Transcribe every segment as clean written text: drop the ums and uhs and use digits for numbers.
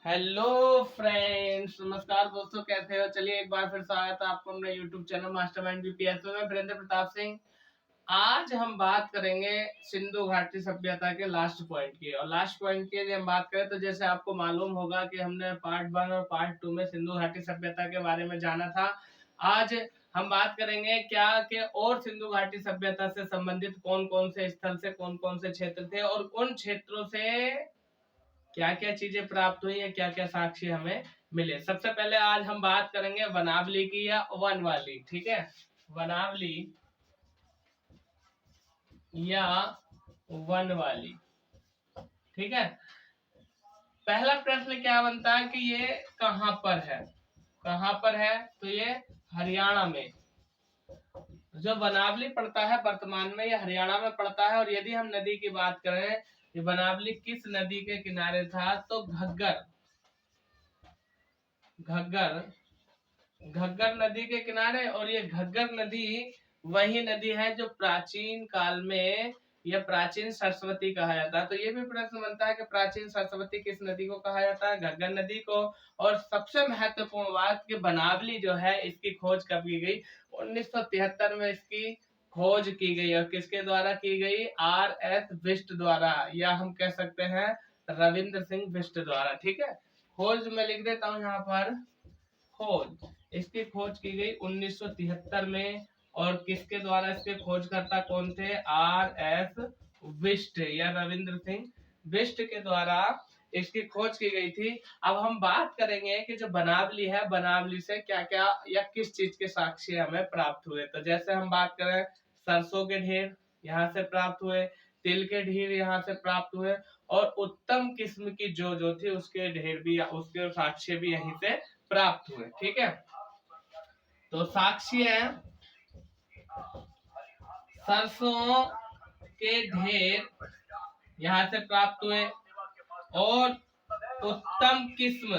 Hello friends, नमस्कार दोस्तों, कैसे हो? चलिए एक बार फिर स्वागत है आपको अपने यूट्यूब चैनल मास्टरमाइंड बीपीएस में। वीरेंद्र प्रताप सिंह। आज हम बात करेंगे सिंधु घाटी सभ्यता के लास्ट पॉइंट की। और लास्ट पॉइंट की यदि हम बात करें तो जैसे आपको मालूम होगा कि हमने पार्ट 1 और पार्ट 2 में सिंधु घाटी सभ्यता के बारे में जाना था। आज हम बात करेंगे क्या कि और सिंधु घाटी सभ्यता से संबंधित कौन कौन से स्थल से कौन कौन से क्षेत्र थे और उन क्षेत्रों से क्या क्या चीजें प्राप्त हुई है, क्या क्या साक्ष्य हमें मिले। सबसे पहले आज हम बात करेंगे वनावली की या वन वाली। ठीक है, वनावली या वन वाली। ठीक है, पहला प्रश्न क्या बनता है कि ये कहां पर है? कहां पर है? तो ये हरियाणा में। जो वनावली पड़ता है वर्तमान में ये हरियाणा में पड़ता है। और यदि हम नदी की बात करें, ये वनावली किस नदी के किनारे था? तो घग्गर घग्गर घग्गर नदी के किनारे। और ये घग्गर नदी वही नदी है जो प्राचीन काल में यह प्राचीन सरस्वती कहा जाता है। तो ये भी प्रश्न बनता है कि प्राचीन सरस्वती किस नदी को कहा जाता है? घग्गर नदी को। और सबसे महत्वपूर्ण बात कि वनावली जो है इसकी खोज कब की गई? 1973 में इसकी खोज की गई। और किसके द्वारा की गई? R.S. बिष्ट द्वारा, या हम कह सकते हैं रविंद्र सिंह बिष्ट द्वारा। ठीक है, खोज में लिख देता हूं यहाँ पर। खोज, इसकी खोज की गई 1973 में। और किसके द्वारा? इसके खोजकर्ता कौन थे? R.S. बिष्ट या रविंद्र सिंह बिष्ट के द्वारा इसकी खोज की गई थी। अब हम बात करेंगे कि जो वनावली है, वनावली से क्या क्या या किस चीज के साक्ष्य हमें प्राप्त हुए। तो जैसे हम बात करें, सरसों के ढेर यहाँ से प्राप्त हुए, तिल के ढेर यहाँ से प्राप्त हुए, और उत्तम किस्म की जो थी उसके ढेर भी, उसके साक्ष्य भी यहीं से प्राप्त हुए। ठीक है, तो साक्ष्य है सरसों के ढेर यहाँ से प्राप्त हुए, और उत्तम किस्म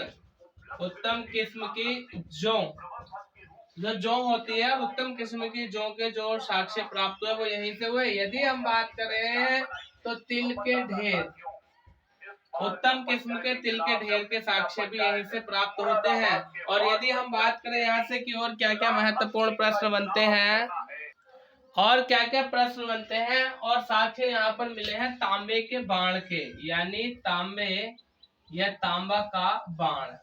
की जौ, जो जौ होती है, उत्तम किस्म की जौ के जो साक्ष्य प्राप्त हुए वो यहीं से हुए। यदि हम बात करें तो तिल के ढेर, उत्तम किस्म के तिल के ढेर के साक्ष्य भी यहीं से प्राप्त होते हैं। और यदि हम बात करें यहाँ से कि और क्या क्या महत्वपूर्ण प्रश्न बनते हैं, और क्या क्या प्रश्न बनते हैं और साक्ष्य यहाँ पर मिले हैं तांबे के बाण के, यानी तांबे या तांबा का बाण।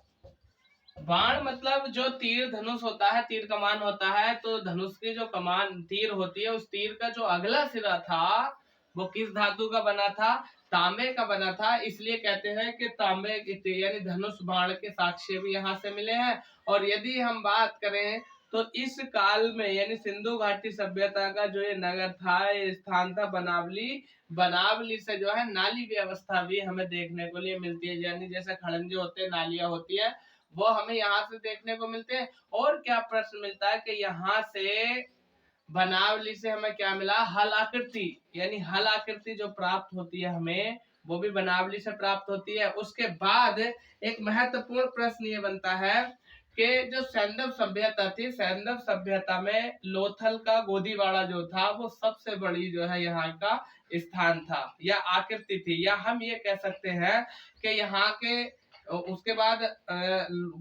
बाण मतलब जो तीर धनुष होता है, तीर कमान होता है, तो धनुष की जो कमान तीर होती है, उस तीर का जो अगला सिरा था वो किस धातु का बना था? तांबे का बना था। इसलिए कहते हैं कि तांबे यानी धनुष बाण के साक्ष्य भी यहाँ से मिले हैं। और यदि हम बात करें तो इस काल में यानी सिंधु घाटी सभ्यता का जो ये नगर था, ये स्थान था वनावली। वनावली से जो है नाली व्यवस्था भी हमें देखने को लिए मिलती है, यानी जैसे खड़ंजे होते हैं, नालियां होती है, वो हमें यहाँ से देखने को मिलते हैं। और क्या प्रश्न मिलता है कि यहाँ से वनावली से हमें क्या मिला? हल आकृति, यानी हल आकृति जो प्राप्त होती है हमें, वो भी वनावली से प्राप्त होती है। उसके बाद एक महत्वपूर्ण प्रश्न ये बनता है कि जो सैंधव सभ्यता थी, सैंधव सभ्यता में लोथल का गोदीवाड़ा जो था वो सबसे बड़ी जो है यहाँ का स्थान था या आकृति थी, या हम ये कह सकते हैं कि यहाँ के उसके बाद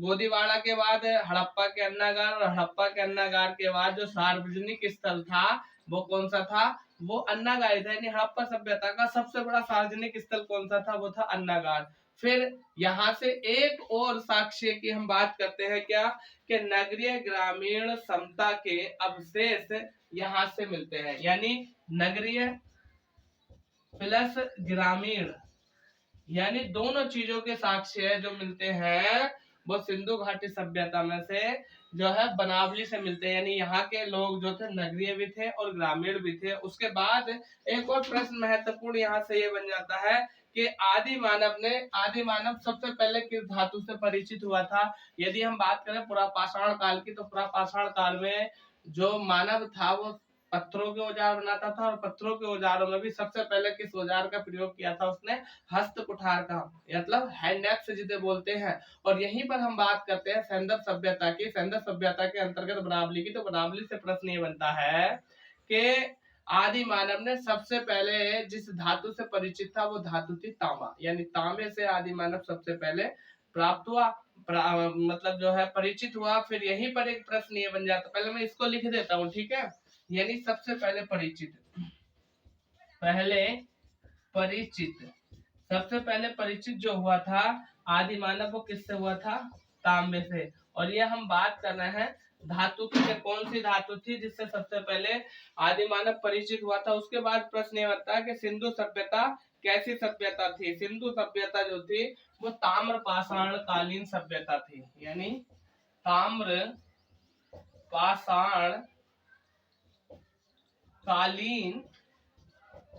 गोदीवाड़ा के बाद हड़प्पा के अन्नागार, और हड़प्पा के अन्नागार के बाद जो सार्वजनिक स्थल था वो कौन सा था? वो अन्नागार था। यानी हड़प्पा सभ्यता का सबसे बड़ा सार्वजनिक स्थल कौन सा था? वो था अन्नागार। फिर यहाँ से एक और साक्ष्य की हम बात करते हैं, क्या कि नगरीय ग्रामीण समता के अवशेष यहाँ से मिलते हैं। यानी नगरीय प्लस ग्रामीण, यानी दोनों चीजों के साक्ष्य जो मिलते हैं वो सिंधु घाटी सभ्यता में से जो है वनावली से मिलते हैं। यानी यहाँ के लोग जो थे नगरीय भी थे और ग्रामीण भी थे। उसके बाद एक और प्रश्न महत्वपूर्ण यहाँ से ये बन जाता है कि आदि मानव सबसे पहले किस धातु से परिचित हुआ था? यदि हम बात करें पुरापाषाण काल की, तो पुरापाषाण काल में जो मानव था वो पत्थरों के औजार बनाता था। और पत्थरों के औजारों में भी सबसे पहले किस औजार का प्रयोग किया था उसने? हस्त कुठार का, मतलब हैंड एक्स जिसे बोलते हैं। और यहीं पर हम बात करते हैं सैंधव सभ्यता की। सैंधव सभ्यता के अंतर्गत वनावली की। तो वनावली से प्रश्न ये बनता है कि आदि मानव ने सबसे पहले जिस धातु से परिचित था वो धातु थी तांबा, यानी तांबे से आदि मानव सबसे पहले प्राप्त हुआ, मतलब जो है परिचित हुआ। फिर यहीं पर एक प्रश्न ये बन जाता, पहले मैं इसको लिख देता हूँ, ठीक है। यानी सबसे पहले परिचित, पहले परिचित, सबसे पहले परिचित जो हुआ था आदि मानव, वो किससे हुआ था? तांबे से। और ये हम बात कर रहे हैं धातु की, कौन सी धातु थी जिससे सबसे पहले आदि मानव परिचित हुआ था। उसके बाद प्रश्न ये बनता है कि सिंधु सभ्यता कैसी सभ्यता थी? सिंधु सभ्यता जो थी वो ताम्र पाषाण कालीन सभ्यता थी, यानी ताम्र पाषाण कालीन,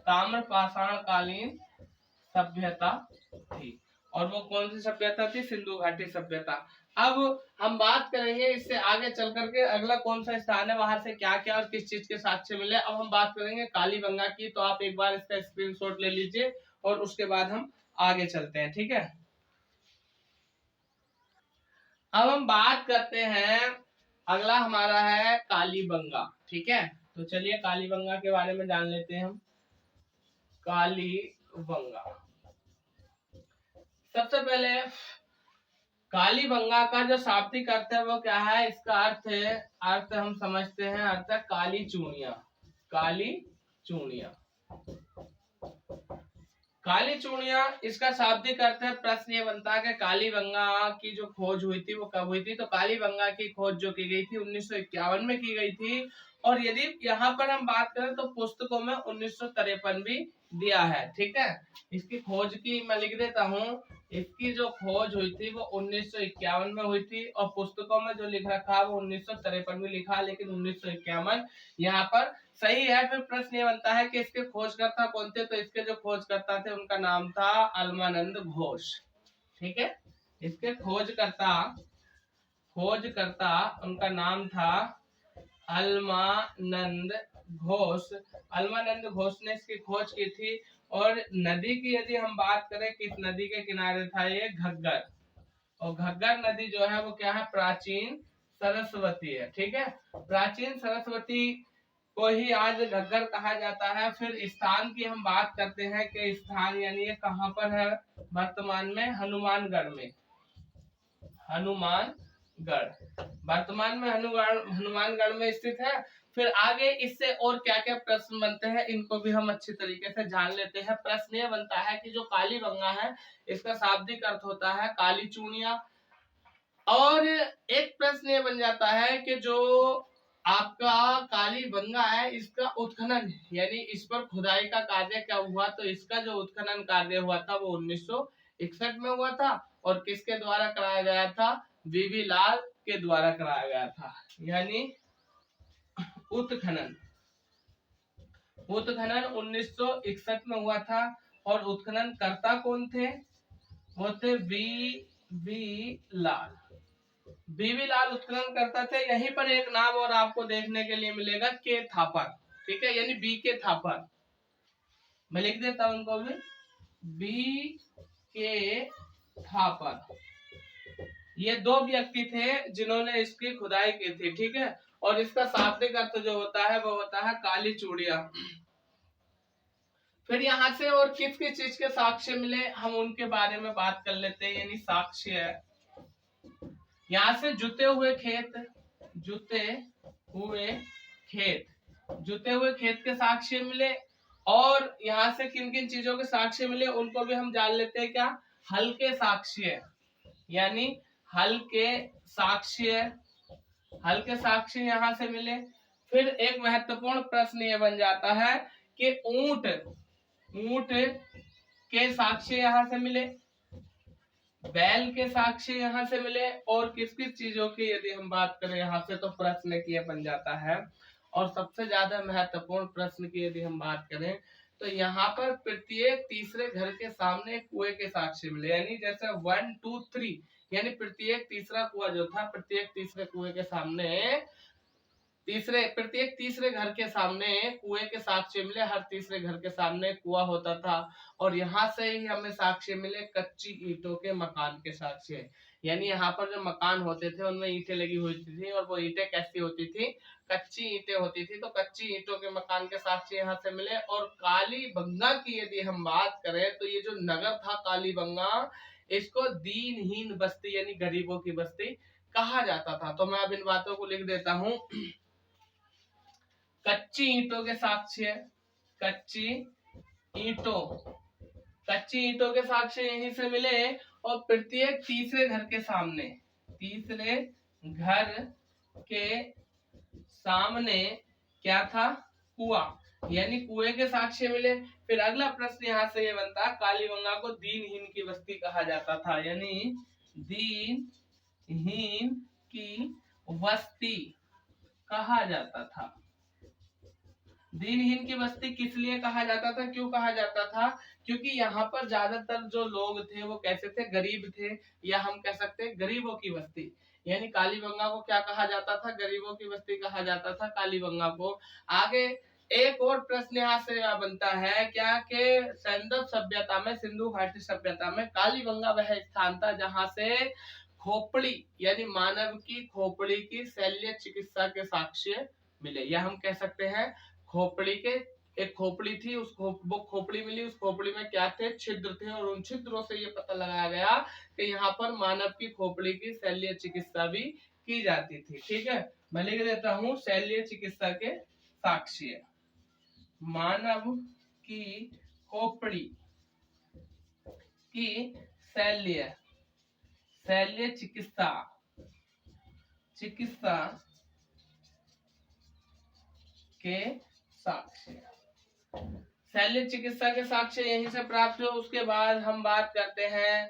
ताम्र पाषाण कालीन सभ्यता थी। और वो कौन सी सभ्यता थी? सिंधु घाटी सभ्यता। अब हम बात करेंगे इससे आगे चल करके अगला कौन सा स्थान है, वहां से क्या क्या और किस चीज के साक्ष्य मिले। अब हम बात करेंगे कालीबंगा की, तो आप एक बार इसका स्क्रीनशॉट ले लीजिए और उसके बाद हम आगे चलते हैं, ठीक है। अब हम बात करते हैं, अगला हमारा है कालीबंगा, ठीक है। तो चलिए कालीबंगा के बारे में जान लेते हैं हम। कालीबंगा, सबसे पहले कालीबंगा का जो शाब्दिक अर्थ है वो क्या है? इसका अर्थ है, अर्थ हम समझते हैं, अर्थ है काली चूड़ियां। काली चूड़ियां, काली चूड़ियां, इसका शाब्दिक अर्थ है। प्रश्न ये बनता है कि कालीबंगा की जो खोज हुई थी वो कब हुई थी? तो कालीबंगा की खोज जो की गई थी 1951 में की गई थी। और यदि यहाँ पर हम बात करें तो पुस्तकों में 1953 भी दिया है, ठीक है। इसकी खोज की मैं लिख देता हूँ, इसकी जो खोज हुई थी वो 1951 में हुई थी, और पुस्तकों में जो लिख रखा है वो 1953 में लिखा, लेकिन 1951 यहाँ पर सही है। फिर प्रश्न ये बनता है कि इसके खोजकर्ता कौन थे? तो इसके जो खोजकर्ता थे उनका नाम था अलमानंद घोष, ठीक है। इसके खोजकर्ता, खोजकर्ता उनका नाम था अलमानंद घोष। अलमानंद घोष ने इसकी खोज की थी। और नदी की यदि हम बात करें, किस नदी के किनारे था ये? घग्गर। और घग्गर नदी जो है वो क्या है? प्राचीन सरस्वती है, ठीक है। प्राचीन सरस्वती को ही आज घग्गर कहा जाता है। फिर स्थान की हम बात करते हैं कि स्थान यानी ये कहाँ पर है वर्तमान में? हनुमानगढ़ में, हनुमानगढ़, वर्तमान में हनुमानगढ़ में स्थित है। फिर आगे इससे और क्या क्या प्रश्न बनते हैं इनको भी हम अच्छी तरीके से जान लेते हैं। प्रश्न ये बनता है कि जो कालीबंगा है इसका शाब्दिक अर्थ होता है काली चूड़ियां। और एक प्रश्न ये बन जाता है कि जो आपका कालीबंगा है इसका उत्खनन, यानी इस पर खुदाई का कार्य क्या हुआ? तो इसका जो उत्खनन कार्य हुआ था वो 1961 में हुआ था। और किसके द्वारा कराया गया था? वीवी लाल के द्वारा कराया गया था। यानी उत्खनन, उत्खनन 1961 में हुआ था। और उत्खनन करता कौन थे? वो थे वी लाल, बीवी लाल उत्खनन करता थे। यहीं पर एक नाम और आपको देखने के लिए मिलेगा, के थापर, ठीक है, यानी बी के थापर। मैं लिख देता हूं उनको भी, बी के थापर। ये दो व्यक्ति थे जिन्होंने इसकी खुदाई की थी, ठीक है। और इसका शाब्दिक अर्थ जो होता है वो होता है काली चूड़िया। फिर यहाँ से और किस किस चीज के साक्ष्य मिले हम उनके बारे में बात कर लेते हैं। यानी साक्ष्य है, यहाँ से जुते हुए खेत, जुते हुए खेत, जुते हुए खेत के साक्ष्य मिले। और यहाँ से किन किन चीजों के साक्ष्य मिले उनको भी हम जान लेते हैं। क्या? हल के साक्ष्य, यानी हल के साक्ष्य, हल के साक्ष्य यहाँ से मिले। फिर एक महत्वपूर्ण प्रश्न ये बन जाता है कि ऊंट, ऊंट के साक्ष्य यहाँ से मिले, बैल के साक्ष्य यहाँ से मिले। और किस किस चीजों की यदि हम बात करें यहाँ से, तो प्रश्न की बन जाता है। और सबसे ज्यादा महत्वपूर्ण प्रश्न की यदि हम बात करें तो यहाँ पर प्रत्येक तीसरे घर के सामने कुएं के साक्ष्य मिले। यानी जैसे 1 2 3, यानी प्रत्येक तीसरा कुआं जो था, प्रत्येक तीसरे कुएं के सामने प्रत्येक तीसरे घर के सामने कुएं के साक्ष्य मिले। हर तीसरे घर के सामने कुआं होता था। और यहाँ से ही हमें साक्ष्य मिले कच्ची ईंटों के मकान के साक्ष्य। यानी यहाँ पर जो मकान होते थे उनमें ईंटें लगी हुई थी, और वो ईंटें कैसी होती थी? कच्ची ईंटें होती थी। तो कच्ची ईंटों के मकान के साक्ष्य यहाँ से मिले। और कालीबंगा की यदि हम बात करें तो ये जो नगर था कालीबंगा, इसको दीनहीन बस्ती यानी गरीबों की बस्ती कहा जाता था। तो मैं अब इन बातों को लिख देता हूं। कच्ची ईंटों के साक्ष्य, कच्ची ईंटों कच्ची ईंटों के साक्ष्य यहीं से मिले। और प्रत्येक तीसरे घर के सामने, तीसरे घर के सामने क्या था? कुआं, यानी कुएं के साक्ष्य मिले। फिर अगला प्रश्न यहाँ से ये बनता है, कालीबंगा को दीनहीन की बस्ती कहा जाता था, यानी दीनहीन की बस्ती कहा जाता था। दीनहीन की बस्ती किस लिए कहा जाता था, क्यों कहा जाता था? क्योंकि यहाँ पर ज्यादातर जो लोग थे वो कैसे थे? गरीब थे, या हम कह सकते हैं गरीबों की बस्ती। यानी कालीबंगा को क्या कहा जाता था? गरीबों की बस्ती कहा जाता था कालीबंगा को। आगे एक और प्रश्न यहाँ से बनता है क्या कि सैंधव सभ्यता में, सिंधु घाटी सभ्यता में कालीबंगा वह स्थान था जहां से खोपड़ी यानी मानव की खोपड़ी की शल्य चिकित्सा के साक्ष्य मिले, या हम कह सकते हैं खोपड़ी के, एक खोपड़ी थी, वो खोपड़ी मिली, उस खोपड़ी में क्या थे? छिद्र थे, और उन छिद्रों से ये पता लगाया गया कि यहाँ पर मानव की खोपड़ी की शल्य चिकित्सा भी की जाती थी। ठीक है, मैं लिख देता हूँ शल्य चिकित्सा के साक्ष्य। मानव की खोपड़ी की शल्य चिकित्सा के साक्ष्य, शल्य चिकित्सा के साक्ष्य यहीं से प्राप्त हुए। उसके बाद हम बात करते हैं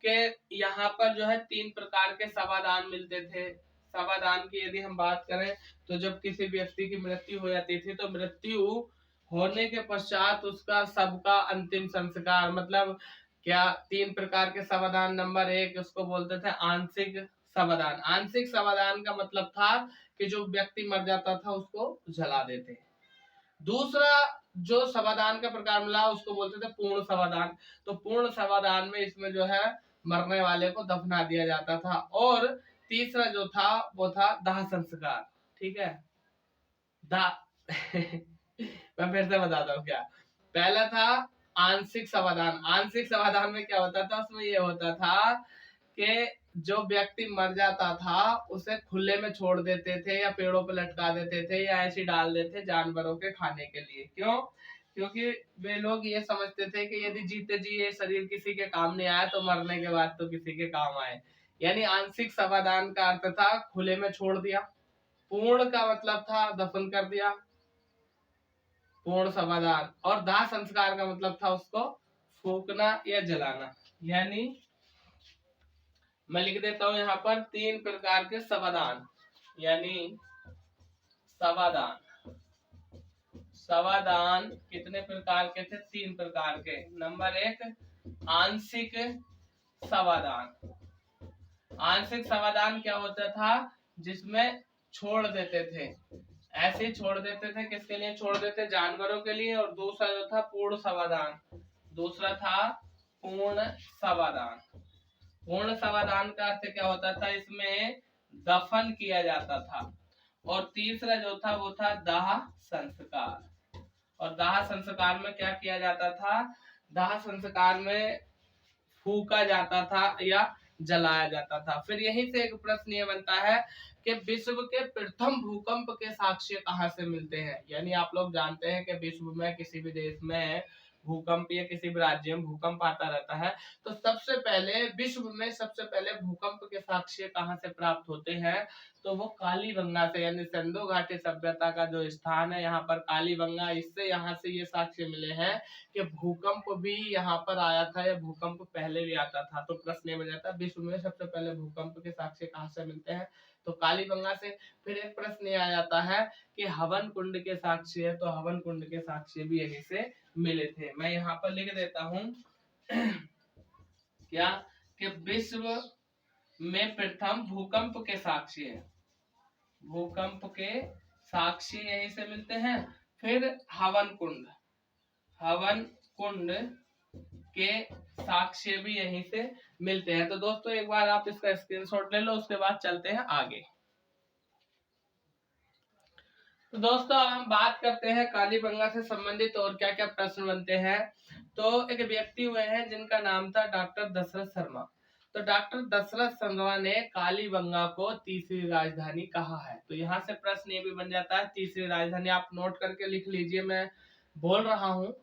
कि यहाँ पर जो है 3 प्रकार के समाधान मिलते थे। समाधान की यदि हम बात करें तो जब किसी व्यक्ति की मृत्यु हो जाती थी तो मृत्यु होने के पश्चात उसका सबका अंतिम संस्कार, मतलब क्या 3 प्रकार के समाधान। नंबर 1 उसको बोलते थे आंशिक समाधान। आंशिक समाधान का मतलब था कि जो व्यक्ति मर जाता था उसको जला देते। दूसरा जो समाधान का प्रकार मिला उसको बोलते थे पूर्ण समाधान। तो पूर्ण समाधान में इसमें जो है मरने वाले को दफना दिया जाता था। और तीसरा जो था वो था दाह संस्कार। ठीक है, मैं फिर से बताता हूँ क्या। पहला था आंशिक समाधान। आंशिक समाधान में क्या होता था? उसमें ये होता था कि जो व्यक्ति मर जाता था उसे खुले में छोड़ देते थे, या पेड़ों पर लटका देते थे, या ऐसे डाल देते जानवरों के खाने के लिए। क्यों? क्योंकि वे लोग ये समझते थे कि यदि जीते जी ये शरीर किसी के काम नहीं आया तो मरने के बाद तो किसी के काम आए। यानी आंशिक समाधान का अर्थ था खुले में छोड़ दिया। पूर्ण का मतलब था दफन कर दिया, पूर्ण समाधान। और दाह संस्कार का मतलब था उसको फूकना या जलाना। यानी मैं लिख देता हूं यहाँ पर 3 प्रकार के समाधान, यानी समाधान कितने प्रकार के थे? 3 प्रकार के। नंबर 1 आंशिक समाधान। आंशिक समाधान क्या होता था? जिसमें छोड़ देते थे, ऐसे ही छोड़ देते थे। किसके लिए छोड़ देते? जानवरों के लिए। और दूसरा जो था पूर्ण समाधान, दूसरा था पूर्ण समाधान। पूर्ण समाधान का अर्थ क्या होता था? इसमें दफन किया जाता था। और तीसरा जो था वो था दाह संस्कार। और दाह संस्कार में क्या किया जाता था? दाह संस्कार में फूका जाता था या जलाया जाता था। फिर यहीं से एक प्रश्न ये बनता है कि विश्व के प्रथम भूकंप के साक्ष्य कहाँ से मिलते हैं? यानी आप लोग जानते हैं कि विश्व में किसी भी देश में भूकंप या किसी भी राज्य में भूकंप आता रहता है, तो सबसे पहले विश्व में सबसे पहले भूकंप के साक्ष्य कहाँ से प्राप्त होते हैं? तो वो कालीबंगा से, यानी सिंधु घाटी सभ्यता का जो स्थान है यहाँ पर कालीबंगा, इससे यहाँ से ये साक्ष्य मिले हैं कि भूकंप भी यहाँ पर आया था, या भूकंप पहले भी आता था। तो प्रश्न ये बन जाता है विश्व में सबसे पहले भूकंप के साक्ष्य कहाँ से मिलते हैं? तो कालीबंगा से। फिर एक प्रश्न ये आ जाता है कि हवन कुंड के साक्ष्य है, तो हवन कुंड के साक्ष्य भी यहीं से मिले थे। मैं यहाँ पर लिख देता हूँ क्या कि विश्व में प्रथम भूकंप के साक्ष्य है, भूकंप के साक्ष्य यहीं से मिलते हैं। फिर हवन कुंड के साक्ष्य भी यहीं से मिलते हैं। तो दोस्तों एक बार आप इसका स्क्रीनशॉट ले लो, उसके बाद चलते हैं आगे। तो दोस्तों अब हम बात करते हैं कालीबंगा से संबंधित और क्या क्या प्रश्न बनते हैं। तो एक व्यक्ति हुए हैं जिनका नाम था डॉक्टर दशरथ शर्मा। तो डॉक्टर दशरथ शर्मा ने कालीबंगा को तीसरी राजधानी कहा है। तो यहाँ से प्रश्न ये भी बन जाता है, तीसरी राजधानी आप नोट करके लिख लीजिए, मैं बोल रहा हूँ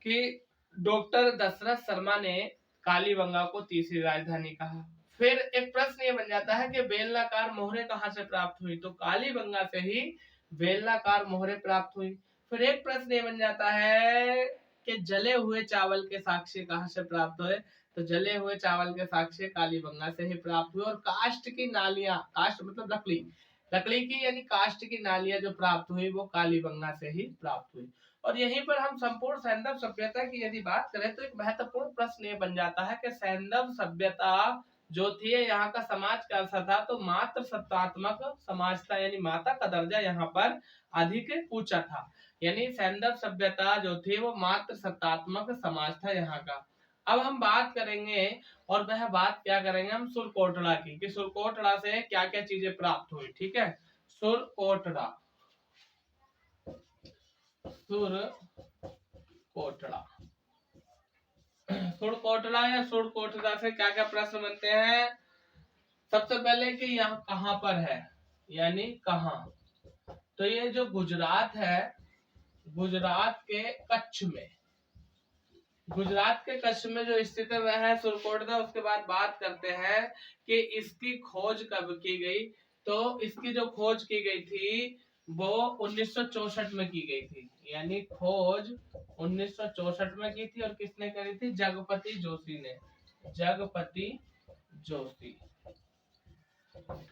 कि डॉक्टर दशरथ शर्मा ने कालीबंगा को तीसरी राजधानी कहा। फिर एक प्रश्न ये बन जाता है कि बेलनाकार मोहरें कहाँ से प्राप्त हुई। तो कालीबंगा से ही बेलनाकार मोहरें प्राप्त हुई। फिर एक प्रश्न ये बन जाता है कि जले हुए चावल के साक्ष्य कहाँ से प्राप्त हुए। तो जले हुए चावल के साक्ष्य कालीबंगा से ही प्राप्त हुए। और काष्ठ की नालियां, काष्ठ मतलब लकड़ी, लकड़ी की यानी काष्ठ की नालियां जो प्राप्त हुई वो कालीबंगा से ही प्राप्त हुई। और यहीं पर हम संपूर्ण सैंधव सभ्यता की यदि बात करें तो एक महत्वपूर्ण प्रश्न ये बन जाता है कि सैंधव सभ्यता जो थी यहाँ का समाज कैसा था। तो मात्र सत्तात्मक समाज था, यानी माता का दर्जा यहाँ पर अधिक ऊंचा था। यानी सैंधव सभ्यता जो थी वो मात्र सत्तात्मक समाज था यहाँ का। अब हम बात करेंगे, और वह बात क्या करेंगे हम सुरकोटड़ा की, कि सुरकोटड़ा से क्या क्या चीजें प्राप्त हुई। ठीक है, सुरकोटड़ा, सुरकोटड़ा, सुरकोटड़ा या सुरकोटड़ा से क्या क्या प्रश्न बनते हैं। सबसे पहले कि यहाँ कहाँ पर है, यानी कहाँ। तो ये जो गुजरात है, गुजरात के कच्छ में, गुजरात के कच्छ में जो स्थित है वह है सुरकोटड़ा। उसके बाद बात करते हैं कि इसकी खोज कब की गई। तो इसकी जो खोज की गई थी वो 1964 में की गई थी, यानी खोज 1964 में की थी। और किसने करी थी, जगपति जोशी ने, जगपति जोशी,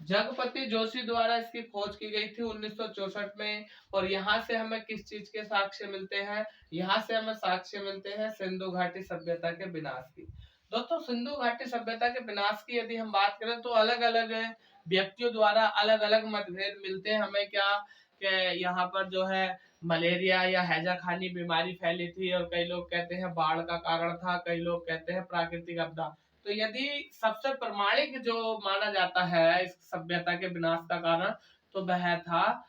जगपति जोशी द्वारा इसकी खोज की गई थी 1964 में। और यहाँ से हमें किस चीज के साक्ष्य मिलते हैं, यहाँ से हमें साक्ष्य मिलते हैं सिंधु घाटी सभ्यता के विनाश की। दोस्तों सिंधु घाटी सभ्यता के विनाश की यदि हम बात करें तो अलग अलग व्यक्तियों द्वारा अलग अलग मतभेद मिलते हैं हमें, क्या कि यहाँ पर जो है मलेरिया या हैजा खानी बीमारी फैली थी, और कई लोग कहते हैं बाढ़ का कारण था, कई लोग कहते हैं प्राकृतिक आपदा। तो यदि सबसे प्रमाणिक जो माना जाता है इस सभ्यता के विनाश का कारण, तो वह था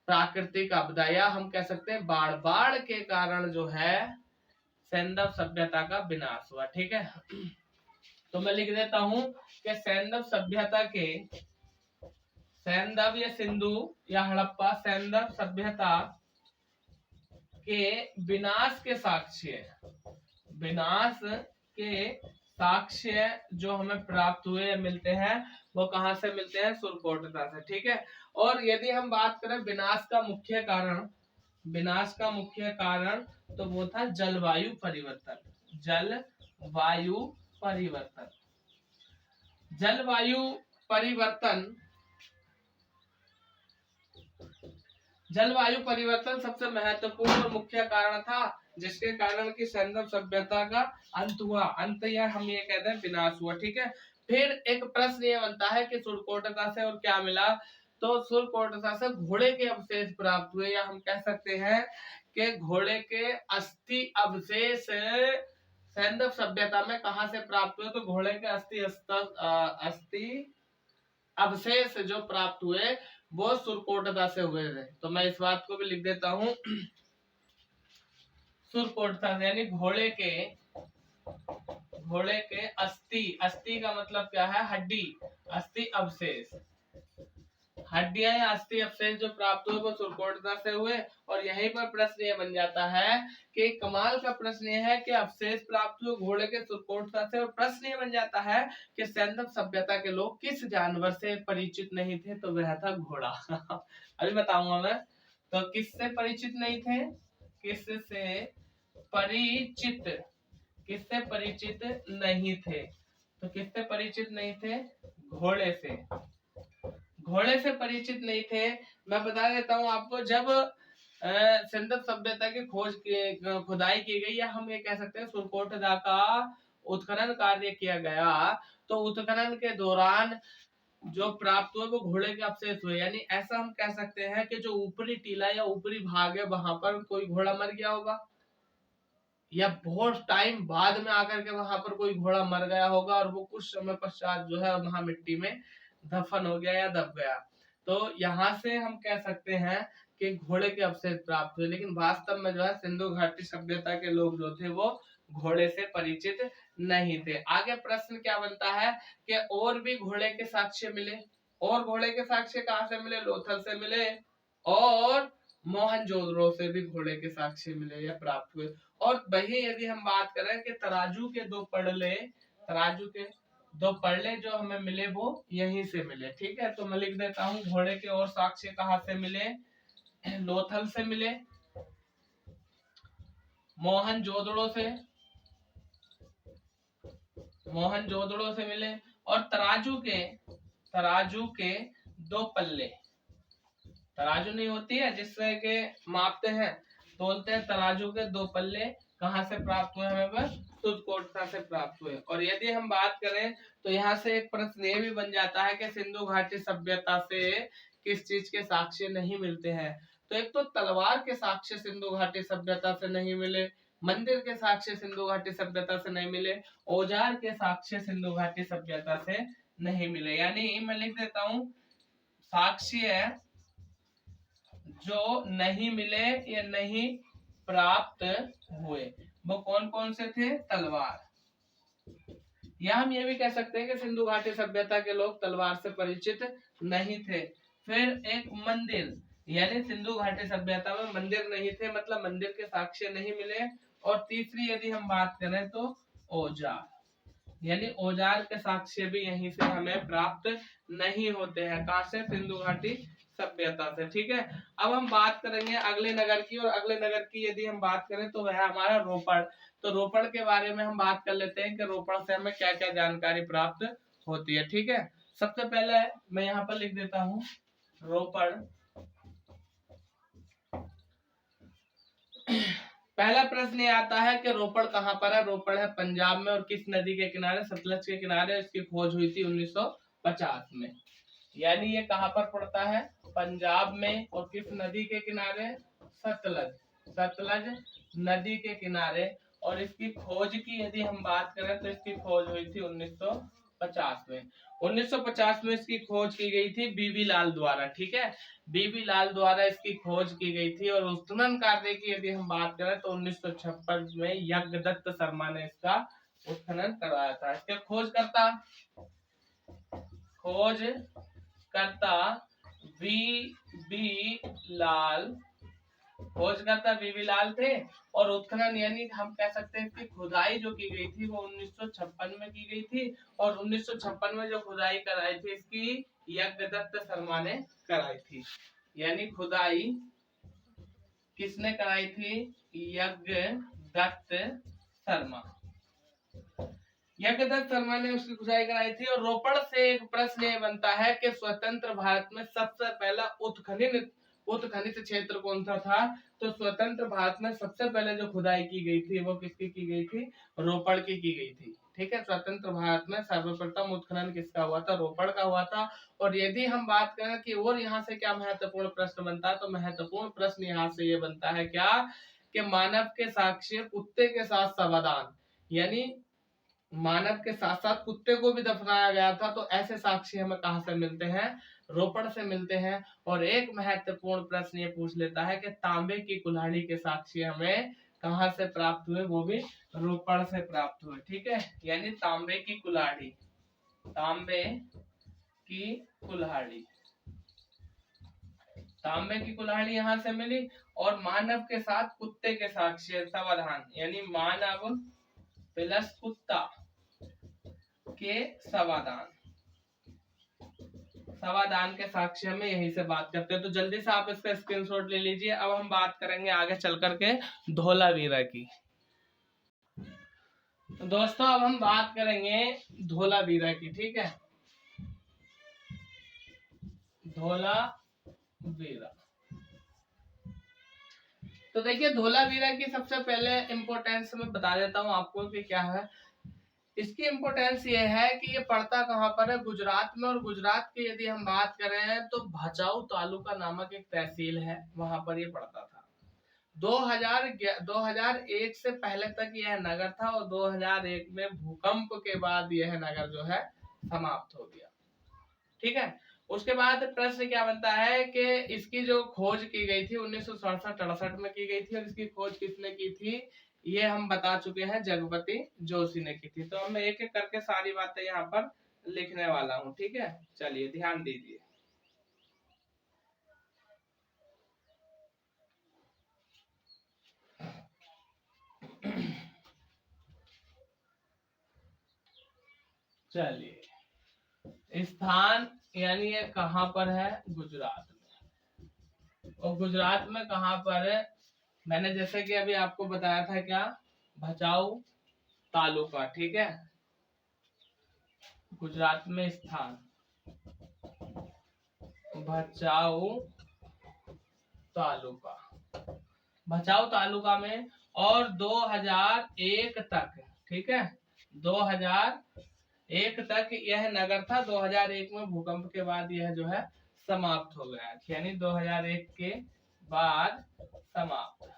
प्राकृतिक आपदा, या हम कह सकते हैं बाढ़। बाढ़ के कारण जो है सैंधव सभ्यता का विनाश हुआ। ठीक है, तो मैं लिख देता हूं कि सैंधव सभ्यता के, सैंधव या सिंधु या हड़प्पा सैंधव सभ्यता के विनाश के साक्ष्य, विनाश के साक्ष्य जो हमें प्राप्त हुए या मिलते हैं वो कहाँ से मिलते हैं, सुरकोटड़ा से। ठीक है, और यदि हम बात करें विनाश का मुख्य कारण, विनाश का मुख्य कारण तो वो था जलवायु परिवर्तन, जलवायु परिवर्तन, जलवायु परिवर्तन, जलवायु परिवर्तन सबसे महत्वपूर्ण और मुख्य कारण था जिसके कारण की सैंधव सभ्यता का अंत हुआ, अंत या हम ये कहते हैं विनाश हुआ। ठीक है, फिर एक प्रश्न ये बनता है कि सुरकोटड़ा से और क्या मिला। तो सुरकोटड़ा से घोड़े के अवशेष प्राप्त हुए, या हम कह सकते हैं कि घोड़े के अस्थि अवशेष सैंधव सभ्यता में कहाँ से प्राप्त हुए। तो घोड़े के अस्थि अवशेष जो प्राप्त हुए वो सुरकोटड़ा से हुए थे। तो मैं इस बात को भी लिख देता हूं, सुरकोटड़ा से यानी घोड़े के अस्थि, अस्थि का मतलब क्या है, हड्डी, अस्थि अवशेष, हड्डियां या अस्थि अवशेष जो प्राप्त हुए वो सुरकोटड़ा से हुए। और यहीं पर प्रश्न ये बन जाता है कि कमाल का प्रश्न ये है कि अवशेष प्राप्त हुए घोड़े के सुरकोटड़ा से, और प्रश्न ये बन जाता है कि सैंधव सभ्यता के लोग किस जानवर से परिचित नहीं थे। तो वह था घोड़ा। अभी बताऊंगा मैं। तो किससे परिचित नहीं थे, किससे परिचित, किससे परिचित नहीं थे। तो किससे परिचित नहीं थे, घोड़े से, घोड़े से परिचित नहीं थे। मैं बता देता हूँ आपको, जब सिंधु सभ्यता की खोज की खुदाई की गई, या हम ये कह सकते हैं सुरकोटड़ा का उत्खनन कार्य किया गया, तो उत्खनन के दौरान जो प्राप्त हुए वो घोड़े के अवशेष हुए। यानी ऐसा हम कह सकते हैं कि जो ऊपरी टीला या ऊपरी भाग है वहां पर कोई घोड़ा मर गया होगा, या बहुत टाइम बाद में आकर के वहां पर कोई घोड़ा मर गया होगा, और वो कुछ समय पश्चात जो है वहां मिट्टी में दफन हो गया या दब गया। तो यहाँ से हम कह सकते हैं कि घोड़े के अवशेष प्राप्त हुए, लेकिन वास्तव में जो है सिंधु घाटी सभ्यता के लोग जो थे वो घोड़े से परिचित नहीं थे। आगे प्रश्न क्या बनता है कि और भी घोड़े के साक्ष्य मिले, और घोड़े के साक्ष्य कहाँ से मिले? लोथल से मिले और मोहनजोदड़ो से भी घोड़े के साक्ष्य मिले या प्राप्त हुए। और वही यदि हम बात करें कि तराजू के दो पड़ले जो हमें मिले वो यहीं से मिले। ठीक है, तो मैं लिख देता हूँ घोड़े के और साक्ष्य कहाँ से मिले? लोथल से मिले, मोहनजोदड़ो से मिले, और तराजू के दो पल्ले, तराजू नहीं होती है जिससे के मापते हैं, तोलते हैं, तराजू के दो पल्ले कहाँ से प्राप्त हुए? हमें बस तुतकोटा से प्राप्त हुए। और यदि हम बात करें तो यहाँ से एक प्रश्न ये भी बन जाता है कि सिंधु घाटी सभ्यता से किस चीज के साक्ष्य नहीं मिलते हैं? तो एक तो तलवार के साक्ष्य सिंधु घाटी सभ्यता से नहीं मिले, मंदिर के साक्ष्य सिंधु घाटी सभ्यता से नहीं मिले, औजार के साक्ष्य सिंधु घाटी सभ्यता से नहीं मिले। यानी मैं लिख देता हूँ साक्ष्य जो नहीं मिले या नहीं प्राप्त हुए वो कौन कौन से थे? तलवार, या हम ये भी कह सकते हैं कि सिंधु घाटी सभ्यता के लोग तलवार से परिचित नहीं थे। फिर एक मंदिर, यानी सिंधु घाटी सभ्यता में मंदिर नहीं थे, मतलब मंदिर के साक्ष्य नहीं मिले। और तीसरी यदि हम बात करें तो औजार, यानी औजार के साक्ष्य भी यहीं से हमें प्राप्त नहीं होते हैं। कहां से? सिंधु घाटी सभ्यता से। ठीक है, अब हम बात करेंगे अगले नगर की, और अगले नगर की यदि हम बात करें तो वह हमारा रोपड़। तो रोपड़ के बारे में हम बात कर लेते हैं कि रोपड़ से हमें क्या क्या जानकारी प्राप्त होती है। ठीक है, सबसे पहले मैं यहाँ पर लिख देता हूँ रोपड़। पहला प्रश्न ये आता है कि रोपड़ कहाँ पर है? रोपड़ है पंजाब में, और किस नदी के किनारे? सतलज के किनारे। इसकी खोज हुई थी 1950 में। यानी ये कहाँ पर पड़ता है? पंजाब में, और किस नदी के किनारे? सतलज नदी के किनारे। और इसकी खोज की यदि हम बात करें तो इसकी खोज हुई थी 1950 में। 1950 में इसकी खोज की गई थी बीबी लाल द्वारा। ठीक है, बीबी लाल द्वारा इसकी खोज की गई थी। और उत्खनन कार्य की यदि हम बात करें तो 1956 में यज्ञदत्त शर्मा ने इसका उत्खनन करवाया था। इसके खोजकर्ता बीबी लाल थे। और उत्खनन यानी हम कह सकते हैं कि खुदाई जो की गई थी वो 1956 में की गई थी। और 1956 में जो खुदाई कराई थी इसकी यज्ञदत्त शर्मा ने कराई थी। यानी खुदाई किसने कराई थी? यज्ञदत्त शर्मा ने उसकी खुदाई कराई थी। और रोपड़ से एक प्रश्न ये बनता है कि स्वतंत्र भारत में सबसे पहला उत्खनित क्षेत्र कौन सा था? तो स्वतंत्र भारत में सबसे पहले जो खुदाई की गई थी वो किसकी की गई थी? रोपड़ की गई थी। ठीक है, स्वतंत्र भारत में सर्वप्रथम उत्खनन किसका हुआ था? रोपड़ का हुआ था। और यदि हम बात करें कि और यहाँ से क्या महत्वपूर्ण प्रश्न बनता है, तो महत्वपूर्ण प्रश्न यहाँ से ये बनता है क्या कि मानव के साक्ष्य कुत्ते के साथ समाधान, यानी मानव के साथ साथ कुत्ते को भी दफनाया गया था। तो ऐसे साक्ष्य हमें कहां से मिलते हैं? रोपड़ से मिलते हैं। और एक महत्वपूर्ण प्रश्न ये पूछ लेता है कि तांबे की कुल्हाड़ी के साक्ष्य हमें कहां से प्राप्त हुए? वो भी रोपड़ से प्राप्त हुए। ठीक है, यानी तांबे की कुल्हाड़ी यहाँ से मिली। और मानव के साथ कुत्ते के साक्ष्य समाधान, यानी मानव प्लस कुत्ता के समाधान के साक्ष्य में यहीं से बात करते हैं। तो जल्दी से आप इसका स्क्रीनशॉट ले लीजिए। अब हम बात करेंगे आगे चल करके धोलावीरा की। तो दोस्तों अब हम बात करेंगे धोलावीरा की। ठीक है, धोलावीरा। तो देखिए धोलावीरा की सबसे पहले इम्पोर्टेंस मैं बता देता हूँ आपको कि क्या है। इसकी इम्पोर्टेंस ये है कि ये पड़ता कहाँ पर है? गुजरात में। और गुजरात की यदि हम बात करें तो भचाऊ तालुका नामक एक तहसील है, वहां पर ये पड़ता था। 2001 से पहले तक यह नगर था, और 2001 में भूकंप के बाद यह नगर जो है समाप्त हो गया। ठीक है, उसके बाद प्रश्न क्या बनता है कि इसकी जो खोज की गई थी 1967-68 में की गई थी, और इसकी खोज किसने की थी ये हम बता चुके हैं, जगपति जोशी ने की थी। तो मैं एक एक करके सारी बातें यहाँ पर लिखने वाला हूँ, ठीक है। चलिए ध्यान दीजिए। चलिए, स्थान यानी ये कहाँ पर है, गुजरात में। और गुजरात में कहाँ पर है, मैंने जैसे कि अभी आपको बताया था क्या, भचाऊ तालुका, ठीक है। गुजरात में स्थान भचाऊ तालुका, भचाऊ तालुका में, और 2001 तक, ठीक है, 2001 तक यह नगर था। 2001 में भूकंप के बाद यह जो है समाप्त हो गया, यानी 2001 के बाद समाप्त।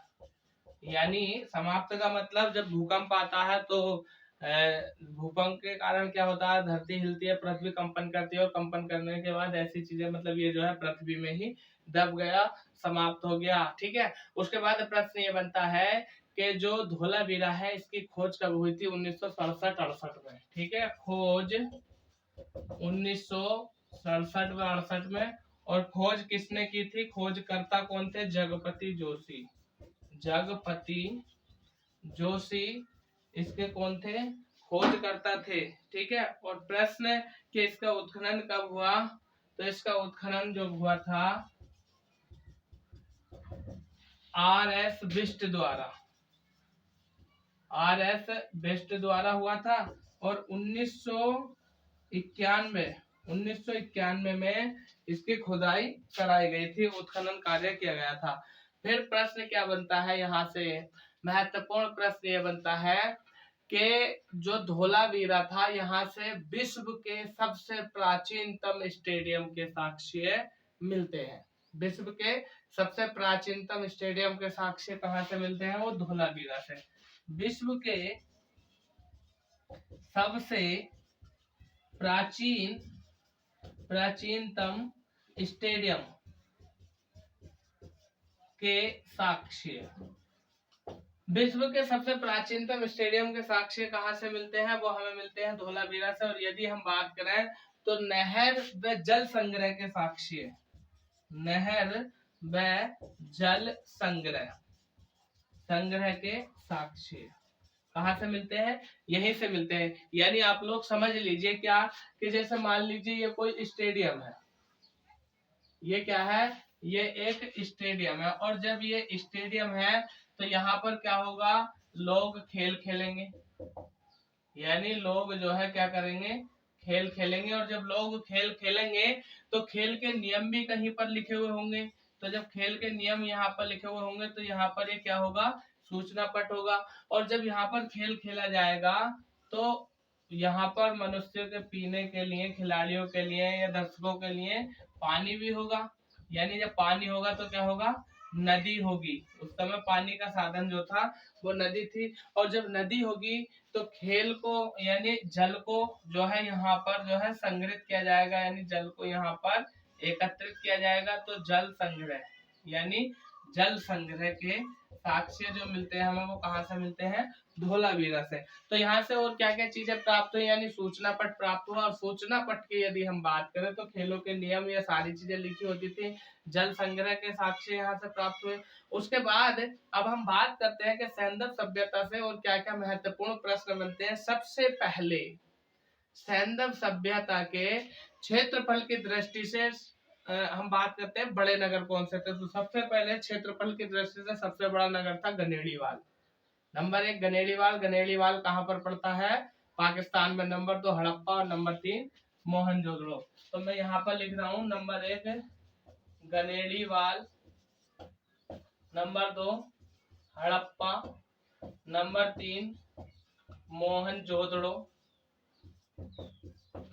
यानी समाप्त का मतलब जब भूकंप आता है तो भूकंप के कारण क्या होता है, धरती हिलती है, पृथ्वी कंपन करती है, और कंपन करने के बाद ऐसी चीजें, मतलब ये जो है पृथ्वी में ही दब गया, समाप्त हो गया, ठीक है। उसके बाद प्रश्न ये बनता है कि जो धोलावीरा है इसकी खोज कब हुई थी, 1967-68 में, ठीक है। खोज 1967-68 में, और खोज किसने की थी, खोजकर्ता कौन थे, जगपति जोशी। जगपति जोशी इसके कौन थे, खोजकर्ता थे, ठीक है। और प्रश्न कि इसका उत्खनन कब हुआ, तो इसका उत्खनन जो हुआ था R.S. बिष्ट द्वारा, R.S. बिष्ट द्वारा हुआ था। और 1991 में इसकी खुदाई कराई गई थी, उत्खनन कार्य किया गया था। फिर प्रश्न क्या बनता है, यहाँ से महत्वपूर्ण प्रश्न ये बनता है कि जो धोलावीरा था, यहाँ से विश्व के सबसे प्राचीनतम स्टेडियम के साक्ष्य मिलते हैं। विश्व के सबसे प्राचीनतम स्टेडियम के साक्ष्य कहाँ से मिलते हैं, वो धोलावीरा से। विश्व के सबसे प्राचीनतम स्टेडियम के साक्ष्य, विश्व के सबसे प्राचीनतम स्टेडियम के साक्ष्य कहाँ से मिलते हैं, वो हमें मिलते हैं धोलावीरा से। और यदि हम बात करें तो नहर व जल संग्रह के साक्ष्य, नहर व जल संग्रह के साक्ष्य कहाँ से मिलते हैं, यहीं से मिलते हैं। यानी आप लोग समझ लीजिए क्या, कि जैसे मान लीजिए ये कोई स्टेडियम है, ये क्या है, ये एक स्टेडियम है। और जब ये स्टेडियम है तो यहाँ पर क्या होगा, लोग खेल खेलेंगे, यानी लोग जो है क्या करेंगे, खेल खेलेंगे। और जब लोग खेल खेलेंगे तो खेल के नियम भी कहीं पर लिखे हुए होंगे। तो जब खेल के नियम यहाँ पर लिखे हुए होंगे तो यहाँ पर ये क्या होगा, सूचना पट होगा। और जब यहाँ पर खेल खेला जाएगा तो यहाँ पर मनुष्यों के पीने के लिए, खिलाड़ियों के लिए या दर्शकों के लिए पानी भी होगा। यानी जब पानी होगा तो क्या होगा, नदी होगी। उस समय पानी का साधन जो था वो नदी थी। और जब नदी होगी तो खेल को यानी जल को जो है यहाँ पर जो है संग्रहित किया जाएगा, यानी जल को यहाँ पर एकत्रित किया जाएगा। तो जल संग्रह, यानी जल संग्रह के साक्ष्य जो मिलते हैं हमें, वो कहाँ से मिलते हैं, धोलावीरा से। तो यहाँ से और क्या क्या चीजें प्राप्त हुई, यानी सूचना पट प्राप्त हुआ। और सूचना पट की यदि हम बात करें तो खेलों के नियम, ये सारी चीजें लिखी होती थी। जल संग्रह के साक्ष्य यहाँ से प्राप्त हुए। उसके बाद अब हम बात करते हैं कि सैंधव सभ्यता से और क्या क्या महत्वपूर्ण प्रश्न बनते हैं। सबसे पहले सैंधव सभ्यता के क्षेत्रफल की दृष्टि से हम बात करते हैं बड़े नगर कौन से थे। तो सबसे पहले क्षेत्रफल की दृष्टि से सबसे बड़ा नगर था गनेड़ीवाल। नंबर 1 गनेड़ीवाल। गनेड़ीवाल कहाँ पर पड़ता है, पाकिस्तान में। नंबर 2 हड़प्पा, और नंबर 3 मोहनजोदड़ो। तो मैं यहाँ पर लिख रहा हूँ number 1 Ganeriwal, number 2 Harappa, number 3 Mohenjodaro,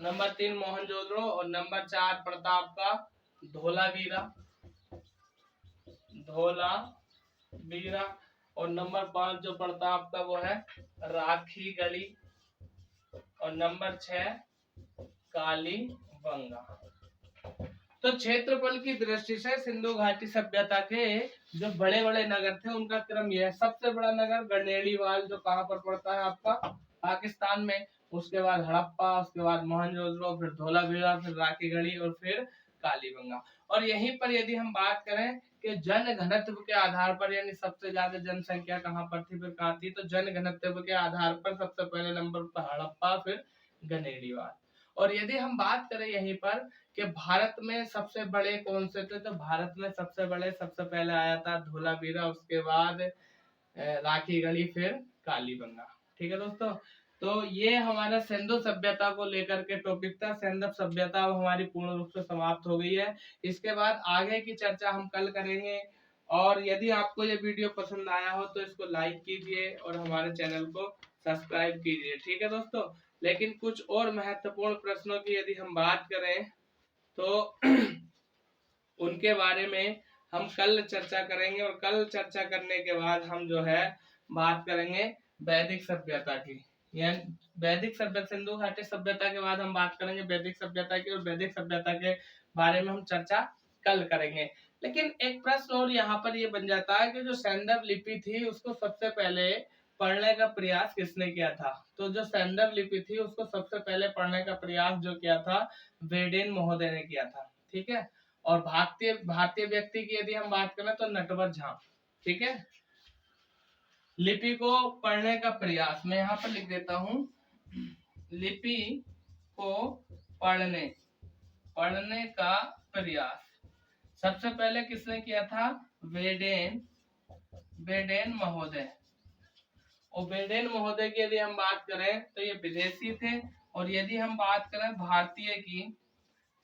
number 3 Mohenjodaro, और नंबर 4 पड़ता आपका धोलावीरा, धोलावीरा। और नंबर 5 जो पड़ता आपका वो है राखी गढ़ी, और नंबर 6 कालीबंगा। तो क्षेत्रफल की दृष्टि से सिंधु घाटी सभ्यता के जो बड़े बड़े नगर थे उनका क्रम यह है। सबसे बड़ा नगर गढ़नेड़ीवाल, जो कहाँ पर पड़ता है आपका पाकिस्तान में। उसके बाद हड़प्पा, उसके बाद मोहनजोदड़ो, फिर धोलावीरा, फिर राखीगढ़ी और फिर कालीबंगा। और यहीं पर यदि हम बात करें कि जन घनत्व के आधार पर, यानी सबसे ज्यादा जनसंख्या कहाँ पर थी, फिर कहाँ थी, तो जन घनत्व के आधार पर सबसे पहले नंबर पर हड़प्पा, फिर गढ़नेड़ीवाल। और यदि हम बात करें यहीं पर कि भारत में सबसे बड़े कौन से थे, तो भारत में सबसे बड़े सबसे पहले आया था धोलावीरा, उसके बाद राखीगढ़ी, फिर कालीबंगा। ठीक है दोस्तों, तो ये हमारा सिंधु सभ्यता को लेकर के टॉपिक था। सिंधु सभ्यता अब हमारी पूर्ण रूप से समाप्त हो गई है। इसके बाद आगे की चर्चा हम कल करेंगे। और यदि आपको ये वीडियो पसंद आया हो तो इसको लाइक कीजिए और हमारे चैनल को सब्सक्राइब कीजिए। ठीक है दोस्तों, लेकिन कुछ और महत्वपूर्ण प्रश्नों की यदि हम बात करें तो उनके बारे में हम कल चर्चा करेंगे। और कल चर्चा करने के बाद हम जो है बात करेंगे वैदिक सभ्यता की, यानी वैदिक सभ्यता, सिंधु घाटी सभ्यता के बाद हम बात करेंगे वैदिक सभ्यता की। और वैदिक सभ्यता के बारे में हम चर्चा कल करेंगे। लेकिन एक प्रश्न और यहाँ पर ये बन जाता है कि जो सैंदव लिपि थी उसको सबसे पहले पढ़ने का प्रयास किसने किया था। तो जो सैंदव लिपि थी उसको सबसे पहले पढ़ने का प्रयास जो किया था वेडेन महोदय ने किया था। ठीक है, और भारतीय व्यक्ति की यदि हम बात करें तो नटवर झा। ठीक है, लिपि को पढ़ने का प्रयास मैं यहाँ पर लिख देता हूँ, लिपि को पढ़ने का प्रयास सबसे पहले किसने किया था, वेडेन महोदय। और वेडेन महोदय की यदि हम बात करें तो ये विदेशी थे। और यदि हम बात करें भारतीय की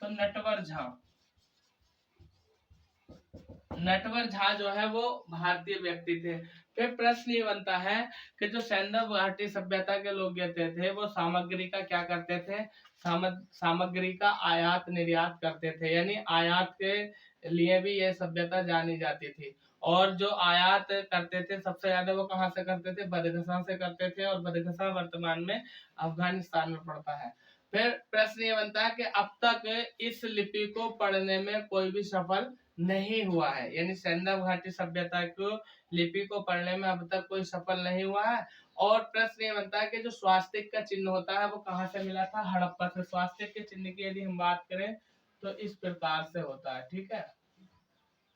तो नटवर झा जो है वो भारतीय व्यक्ति थे। फिर प्रश्न ये बनता है कि जो सिंधु घाटी सभ्यता के लोग थे वो सामग्री का क्या करते थे, सामग्री का आयात निर्यात करते थे, यानी आयात के लिए भी ये सभ्यता जानी जाती थी। और जो आयात करते थे सबसे ज्यादा वो कहाँ से करते थे, बदख्शां से करते थे। और बदख्शां वर्तमान में अफगानिस्तान में पड़ता है। फिर प्रश्न ये बनता है कि अब तक इस लिपि को पढ़ने में कोई भी सफल नहीं हुआ है, यानी सिंधु घाटी सभ्यता को लिपि को पढ़ने में अब तक कोई सफल नहीं हुआ है। और प्रश्न ये बनता है कि जो स्वास्तिक का चिन्ह होता है वो कहाँ से मिला था, हड़प्पा से। स्वास्तिक के चिन्ह की यदि हम बात करें तो इस प्रकार से होता है। ठीक है,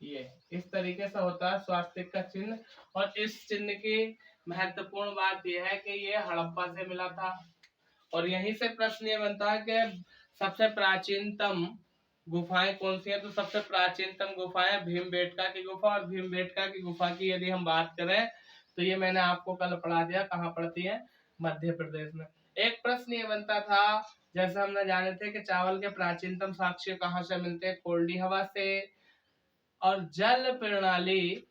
ये इस तरीके से होता है स्वास्तिक का चिन्ह। और इस चिन्ह की महत्वपूर्ण बात यह है कि ये हड़प्पा से मिला था। और यहीं से प्रश्न ये बनता है कि सबसे प्राचीनतम गुफाएं कौन सी हैं। तो सबसे प्राचीनतम गुफाएं भीमबेटका की गुफा। और भीमबेटका की गुफा की यदि हम बात करें तो ये मैंने आपको कल पढ़ा दिया, कहाँ पड़ती है, मध्य प्रदेश में। एक प्रश्न ये बनता था, जैसे हमने जाने थे कि चावल के प्राचीनतम साक्ष्य कहाँ से मिलते हैं, कोल्डी हवा से। और जल प्रणाली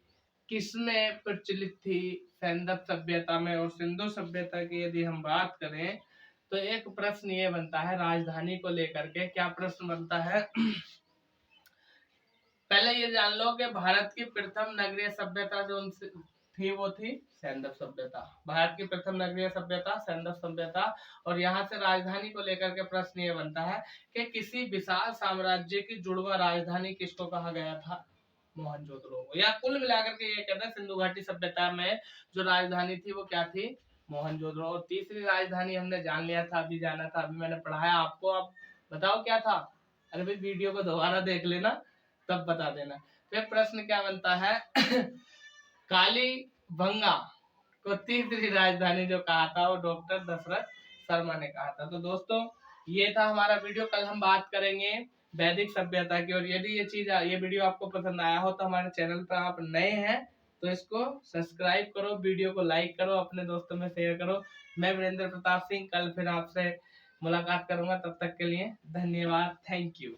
किसमें प्रचलित थी, सिंधु सभ्यता में। और सिंधु सभ्यता की यदि हम बात करें तो एक प्रश्न ये बनता है राजधानी को लेकर के, क्या प्रश्न बनता है पहले ये जान लो कि भारत की प्रथम नगरीय सभ्यता जो थी वो थी सिंधु सभ्यता। भारत की प्रथम नगरीय सभ्यता सिंधु सभ्यता। और यहाँ से राजधानी को लेकर के प्रश्न ये बनता है कि किसी विशाल साम्राज्य की जुड़वा राजधानी किसको कहा गया था, मोहनजोदड़ो को। या कुल मिलाकर के ये कहते हैं सिंधु घाटी सभ्यता में जो राजधानी थी वो क्या थी, मोहनजोदड़ो। और तीसरी राजधानी हमने जान लिया था, अभी जाना था, अभी मैंने पढ़ाया आपको। अब बताओ क्या था, अरे भाई वीडियो को दोबारा देख लेना तब बता देना। फिर प्रश्न क्या बनता है कालीबंगा को तीसरी राजधानी जो कहा था वो डॉक्टर दशरथ शर्मा ने कहा था। तो दोस्तों ये था हमारा वीडियो। कल हम बात करेंगे वैदिक सभ्यता की। और यदि ये वीडियो आपको पसंद आया हो तो हमारे चैनल पर आप नए हैं तो इसको सब्सक्राइब करो, वीडियो को लाइक करो, अपने दोस्तों में शेयर करो। मैं वीरेंद्र प्रताप सिंह कल फिर आपसे मुलाकात करूंगा, तब तक के लिए धन्यवाद, थैंक यू।